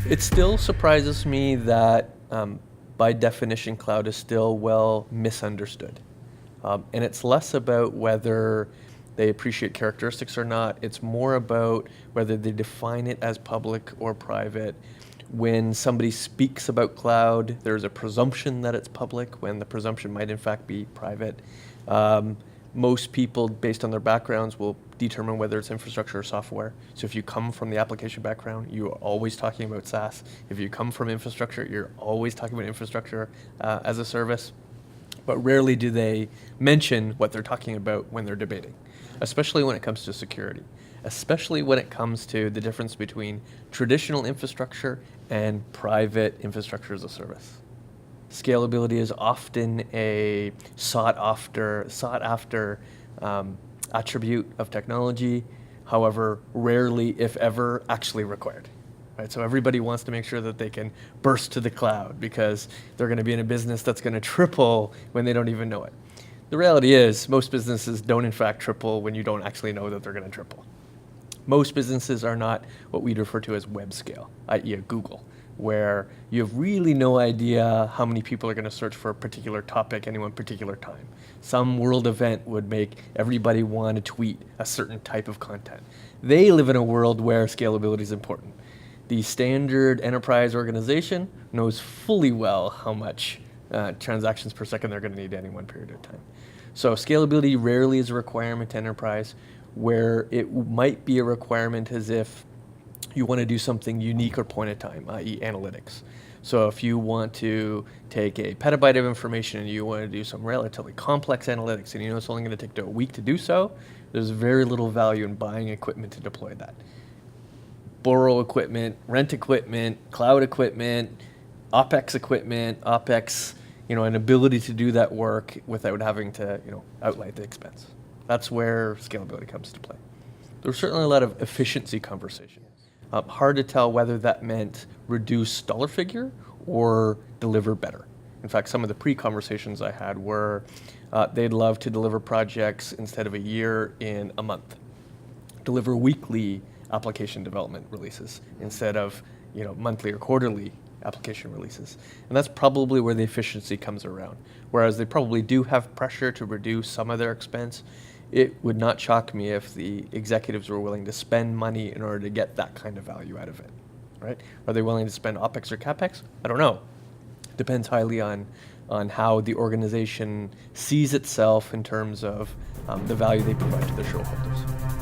It still surprises me that, by definition, cloud is still well misunderstood. And it's less about whether they appreciate characteristics or not. It's more about whether they define it as public or private. When somebody speaks about cloud, there's a presumption that it's public when the presumption might in fact be private. Most people, based on their backgrounds, will determine whether it's infrastructure or software. So if you come from the application background, you are always talking about SaaS. If you come from infrastructure, you're always talking about infrastructure as a service. But rarely do they mention what they're talking about when they're debating, especially when it comes to security, especially when it comes to the difference between traditional infrastructure and private infrastructure as a service. Scalability is often a sought after attribute of technology, however, rarely, if ever, actually required. Right? So everybody wants to make sure that they can burst to the cloud because they're going to be in a business that's going to triple when they don't even know it. The reality is most businesses don't in fact triple when you don't actually know that they're going to triple. Most businesses are not what we'd refer to as web scale, i.e. a Google, where you have really no idea how many people are going to search for a particular topic any one particular time. Some world event would make everybody want to tweet a certain type of content. They live in a world where scalability is important. The standard enterprise organization knows fully well how much transactions per second they're going to need at any one period of time. So scalability rarely is a requirement to enterprise. Where it might be a requirement as if you want to do something unique or point of time, i.e. analytics. So if you want to take a petabyte of information and you want to do some relatively complex analytics and you know it's only going to take a week to do so, there's very little value in buying equipment to deploy that. Borrow equipment, rent equipment, cloud equipment, OpEx equipment, OpEx, an ability to do that work without having to, outlay the expense. That's where scalability comes to play. There's certainly a lot of efficiency conversation. Hard to tell whether that meant reduce dollar figure or deliver better. In fact, some of the pre-conversations I had were they'd love to deliver projects instead of a year in a month. Deliver weekly application development releases instead of monthly or quarterly application releases. And that's probably where the efficiency comes around. Whereas they probably do have pressure to reduce some of their expense, it would not shock me if the executives were willing to spend money in order to get that kind of value out of it, right? Are they willing to spend OpEx or CapEx? I don't know. Depends highly on how the organization sees itself in terms of the value they provide to their shareholders.